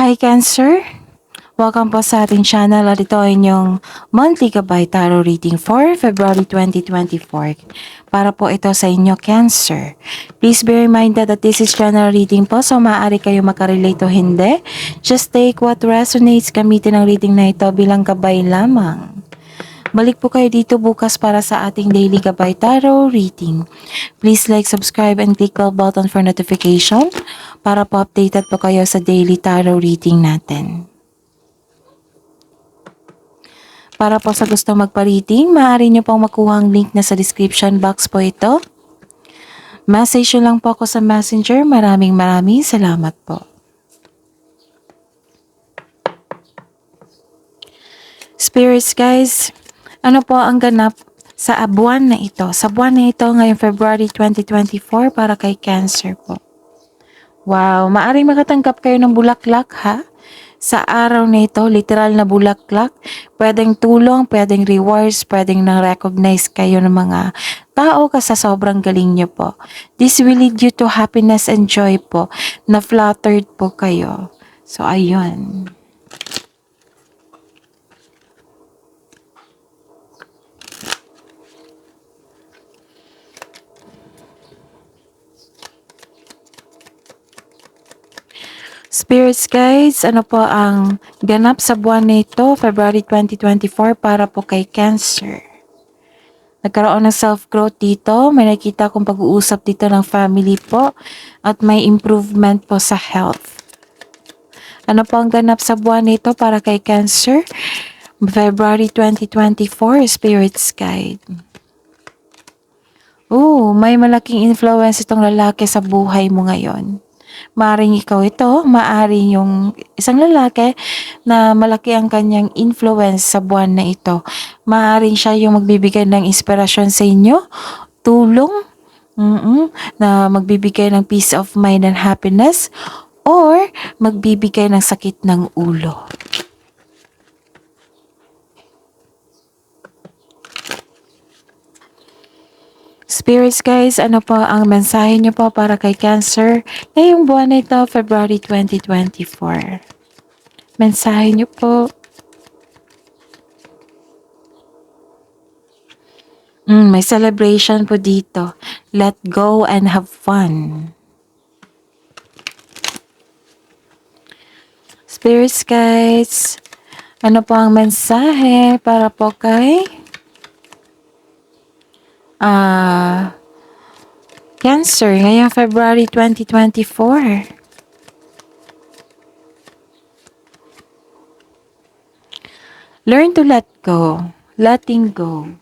Hi Cancer! Welcome po sa ating channel at ito ay inyong monthly gabay tarot reading for February 2024. Para po ito sa inyo Cancer. Please be reminded that this is general reading po, so maaari kayo makarelate o hindi. Just take what resonates, gamitin ang reading na ito bilang gabay lamang. Balik po kayo dito bukas para sa ating daily gabay tarot reading. Please like, subscribe, and click bell button for notification para po updated po kayo sa daily tarot reading natin. Para po sa gusto magpa-reading, maaari nyo pong makuha ang link na sa description box po ito. Message nyo lang po ako sa messenger. Maraming salamat po. Spirits guys, ano po ang ganap sa buwan na ito? Sa buwan na ito ngayong February 2024 para kay Cancer po. Wow, maaaring makatanggap kayo ng bulaklak ha? Sa araw na ito, literal na bulaklak, pwedeng tulong, pwedeng rewards, pwedeng nang-recognize kayo ng mga tao kasi sobrang galing nyo po. This will lead you to happiness and joy po, na flattered po kayo. So, ayun. Spirits guys, ano po ang ganap sa buwan na ito, February 2024 para po kay Cancer. Nagkaroon ng self-growth dito, may nakita kong pag-uusap dito ng family po at may improvement po sa health. Ano po ang ganap sa buwan na ito para kay Cancer? February 2024, Spirits Guide. May malaking influence itong lalaki sa buhay mo ngayon. Maaring ikaw ito, maaring yung isang lalaki na malaki ang kanyang influence sa buwan na ito. Maaring siya yung magbibigay ng inspirasyon sa inyo, tulong, na magbibigay ng peace of mind and happiness, or magbibigay ng sakit ng ulo. Spirits guys, ano po ang mensahe nyo po para kay Cancer ngayong buwan na ito, February 2024? Mensahe nyo po. May celebration po dito. Let go and have fun. Spirits guys, ano po ang mensahe para po kay Cancer ngayong February 2024? Learn to let go. Letting go.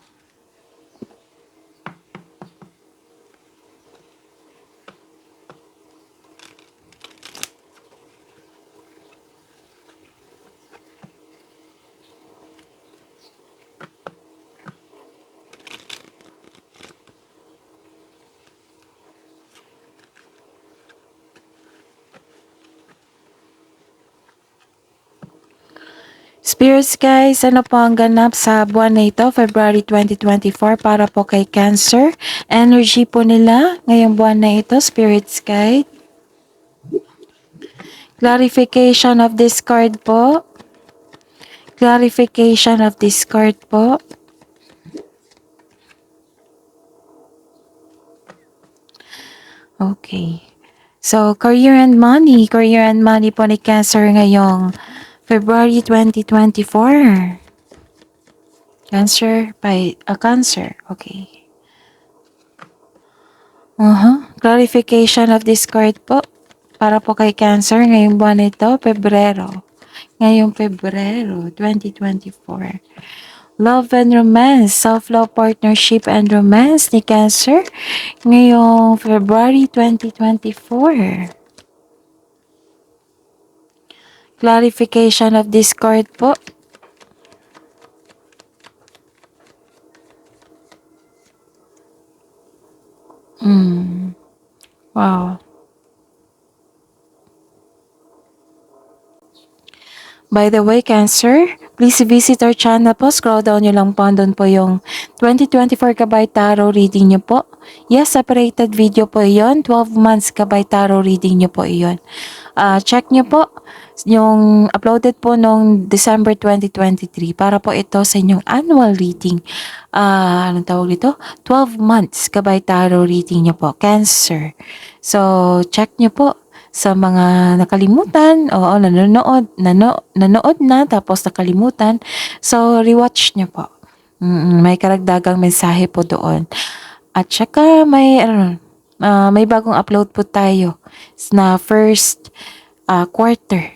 Spirits guys, ano po ang ganap sa buwan na ito, February 2024 para po kay Cancer? Energy po nila ngayong buwan na ito, Spirits guide. Clarification of this card po. Clarification of this card po. Okay. So, career and money. Career and money po ni Cancer ngayong February 2024. Cancer by Cancer. Okay. Clarification of this card po. Para po kay Cancer ngayong buwan nito, Pebrero. Ngayong Pebrero 2024. Love and romance, self-love, partnership, and romance ni Cancer ngayong February 2024. Clarification of this card po. Wow. By the way, Cancer, please visit our channel po. Scroll down nyo lang po. Doon po yung 2024 Kabay Tarot reading nyo po. Yes, separated video po yon. 12 months Kabay Tarot reading nyo po yon. Check nyo po yung uploaded po noong December 2023 para po ito sa inyong annual reading. Anong tawag dito? 12 months Kabay Tarot reading nyo po. Cancer. So, check nyo po. Sa mga nakalimutan, oo, nanood na, tapos nakalimutan. So, rewatch nyo po. May karagdagang mensahe po doon. At saka may bagong upload po tayo na first quarter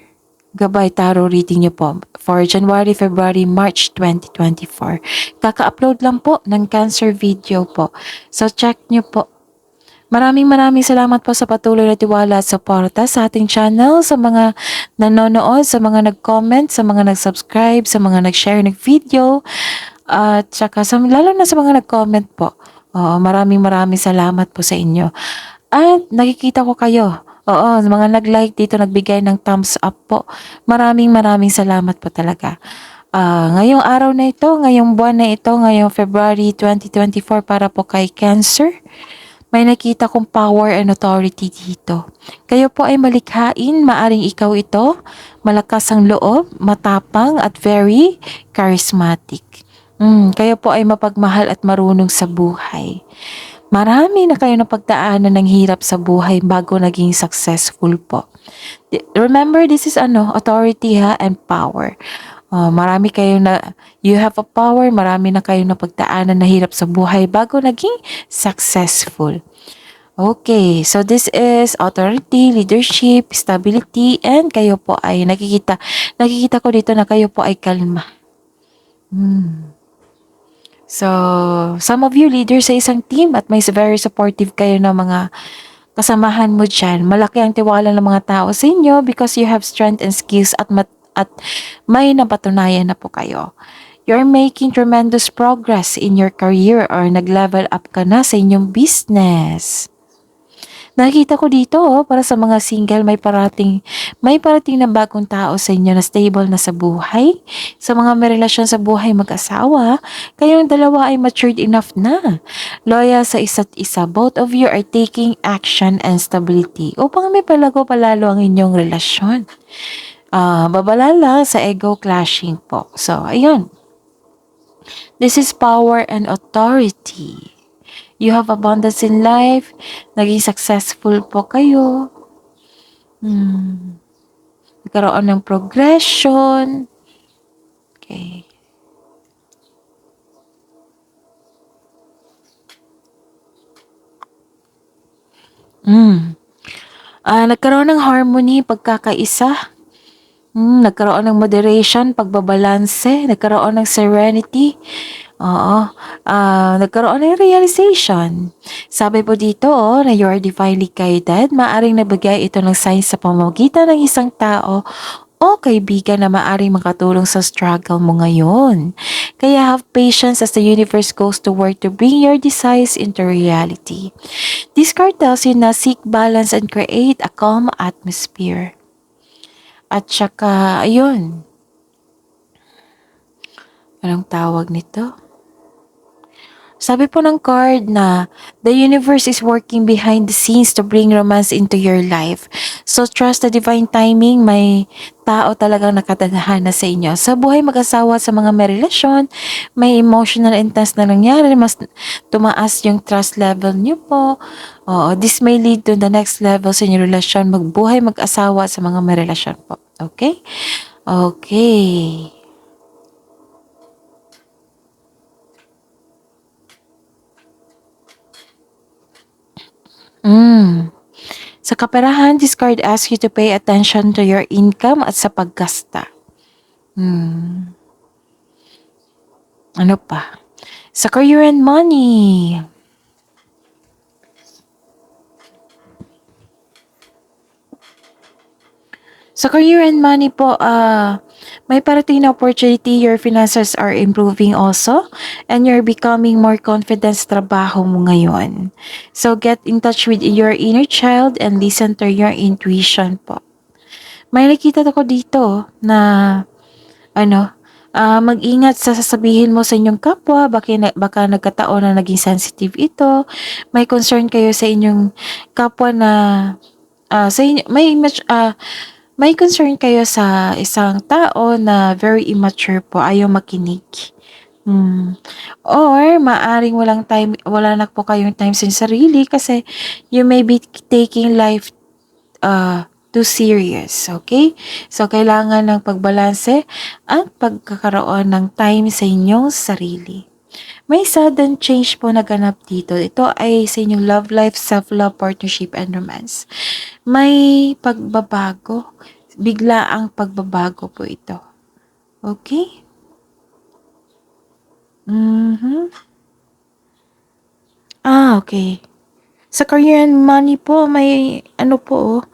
Gabay Tarot reading nyo po for January, February, March 2024. Kaka-upload lang po ng Cancer video po. So, check nyo po. Maraming salamat po sa patuloy na tiwala at suporta sa ating channel, sa mga nanonood, sa mga nag-comment, sa mga nag-subscribe, sa mga nag-share ng video, at saka lalo na sa mga nag-comment po. Maraming salamat po sa inyo. At nakikita ko kayo. Oo, sa mga nag-like dito, nagbigay ng thumbs up po. Maraming salamat po talaga. Ngayong araw na ito, ngayong buwan na ito, ngayong February 2024 para po kay Cancer. May nakita kong power and authority dito. Kayo po ay malikhain, maaring ikaw ito, malakas ang loob, matapang at very charismatic. Kayo po ay mapagmahal at marunong sa buhay. Marami na kayo napagdaanan ng hirap sa buhay bago naging successful po. Remember, this is authority and power. Marami kayo you have a power, marami na kayo napagdaanan na hirap sa buhay bago naging successful. Okay, so this is authority, leadership, stability, and kayo po ay nakikita ko dito na kayo po ay kalma. So, some of you leaders sa isang team at may very supportive kayo ng mga kasamahan mo dyan. Malaki ang tiwala ng mga tao sa inyo because you have strength and skills at may napatunayan na po kayo. You're making tremendous progress in your career or nag-level up ka na sa inyong business. Nakita ko dito, para sa mga single, may parating na bagong tao sa inyo na stable na sa buhay. Sa mga may relasyon sa buhay mag-asawa, kayong dalawa ay matured enough na. Loyal sa isa't isa, both of you are taking action and stability upang may palalo ang inyong relasyon. Babalala sa ego clashing po. So, ayun. This is power and authority. You have abundance in life. Naging successful po kayo. Nagkaroon ng progression. Okay. Nagkaroon ng harmony, pagkakaisa. Nagkaroon ng moderation, pagbabalanse, nagkaroon ng serenity. Nagkaroon ng realization. Sabi po dito na you are divinely guided. Maaring nabigay ito ng signs sa pamamagitan ng isang tao o kaibigan na maaring makatulong sa struggle mo ngayon. Kaya have patience as the universe goes to work to bring your desires into reality. This card tells you na seek balance and create a calm atmosphere. At saka, ayun. Anong tawag nito? Sabi po ng card na the universe is working behind the scenes to bring romance into your life. So trust the divine timing. May tao talagang nakatadhana sa inyo. Sa buhay mag-asawa, sa mga may relasyon, may emotional intense na nangyari, mas tumaas yung trust level niyo po. This may lead to the next level sa inyong relasyon, magbuhay mag-asawa sa mga may relasyon po. Okay? Okay. Sa kaperahan, this card asks you to pay attention to your income at sa paggasta. Ano pa? Sa career and money. Sa career and money po, may parating na opportunity, your finances are improving also, and you're becoming more confident sa trabaho mo ngayon. So, get in touch with your inner child and listen to your intuition po. May nakita ako dito na ano, mag-ingat sa sasabihin mo sa inyong kapwa, baka nagkataon na naging sensitive ito. May concern kayo sa inyong kapwa na sa inyo, may concern kayo sa isang tao na very immature po, ayaw makinig. Or maaring wala na po kayong time sa sarili kasi you may be taking life too serious, okay? So, kailangan ng pagbalanse at pagkakaroon ng time sa inyong sarili. May sudden change po naganap dito. Ito ay sa inyong love life, self-love, partnership, and romance. May pagbabago. Bigla ang pagbabago po ito. Okay? Mhm. Okay. Sa career and money po, may ano po,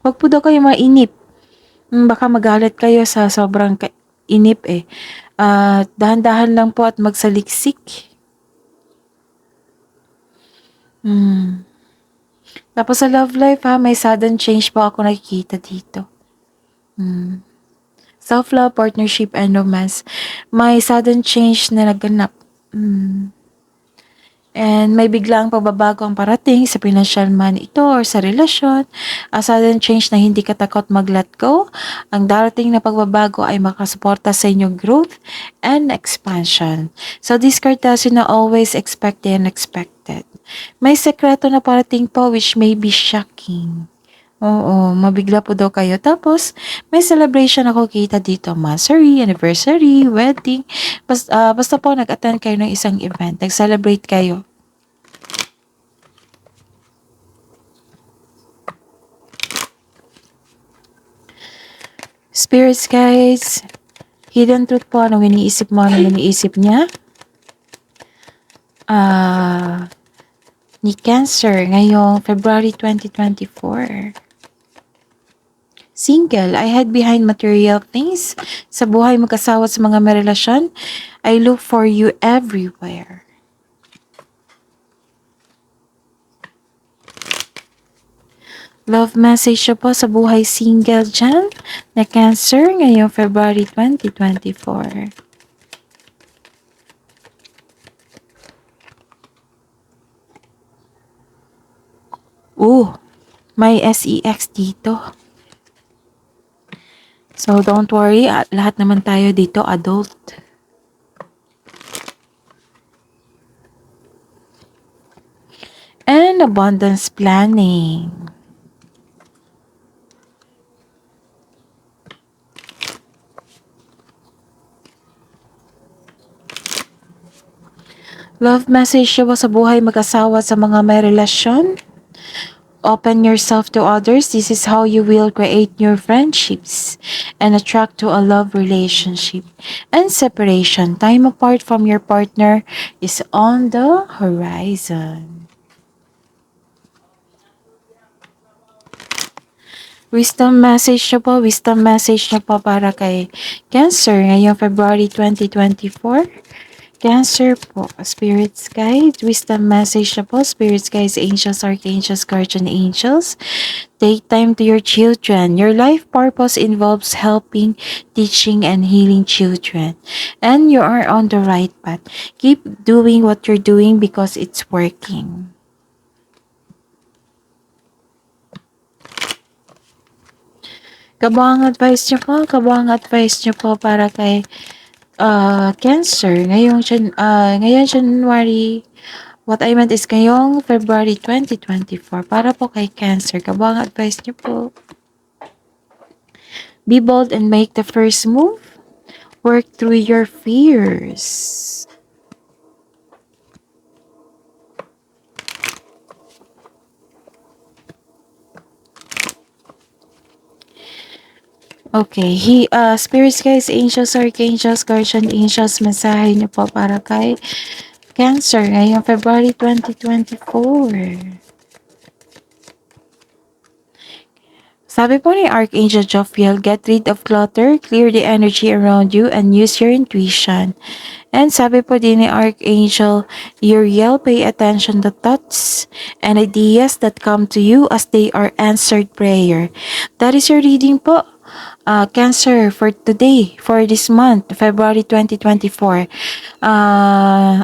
wag po daw kayo mainip. Baka magalit kayo sa sobrang inip eh. Dahan-dahan lang po at magsaliksik. Hmm. Tapos sa love life may sudden change po ako nakikita dito. Self-love, partnership, and romance. May sudden change na naganap. And may biglaang pagbabago ang parating sa financial man ito or sa relasyon. A sudden change na hindi ka takot mag-let go. Ang darating na pagbabago ay makasuporta sa inyong growth and expansion. So this card tells you na always expect the unexpected. May sekreto na parating po which may be shocking. Oo, mabigla po daw kayo. Tapos, may celebration ako kita dito. Monthsary, anniversary, wedding. Basta po nag-attend kayo ng isang event. Nag-celebrate kayo. Spirits guys, hidden truth po, ano iniisip mo, ano iniisip niya. Ni Cancer ngayong February 2024. Single, I hide behind material things. Sa buhay mag-asawa sa mga may relasyon, I look for you everywhere. Love message siya po sa buhay single dyan na Cancer ngayong February 2024. May SEX dito. So, don't worry. Lahat naman tayo dito adult. And abundance planning. Love message siya sa buhay mag-asawa sa mga may relasyon. Open yourself to others. This is how you will create new friendships and attract to a love relationship. And separation, time apart from your partner is on the horizon. Wisdom message niya po para kay Cancer ngayong February 2024. Cancer po, spirits guide, wisdom message na po, spirits guides, angels, archangels, guardian angels. Take time to your children. Your life purpose involves helping, teaching, and healing children. And you are on the right path. Keep doing what you're doing because it's working. Kabang advice niyo po para kay Cancer, ngayong January, what I meant is ngayong February 2024, para po kay Cancer, kabang advice niyo po. Be bold and make the first move. Work through your fears. Okay, spirits guys, angels, archangels, guardian angels, mensahe niyo po para kay Cancer ngayong February 2024. Sabi po ni Archangel Jophiel, get rid of clutter, clear the energy around you, and use your intuition. And sabi po din ni Archangel Uriel, pay attention to thoughts and ideas that come to you as they are answered prayer. That is your reading po. Cancer for today, for this month, February 2024.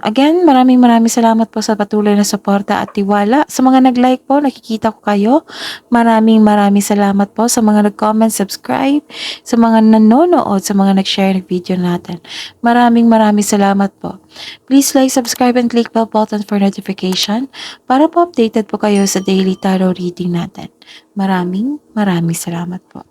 Again, maraming salamat po sa patuloy na suporta at tiwala. Sa mga nag-like po, nakikita ko kayo. Maraming salamat po sa mga nag-comment, subscribe, sa mga nanonood, sa mga nag-share ng video natin. Maraming salamat po. Please like, subscribe, and click bell button for notification para po updated po kayo sa daily tarot reading natin. Maraming salamat po.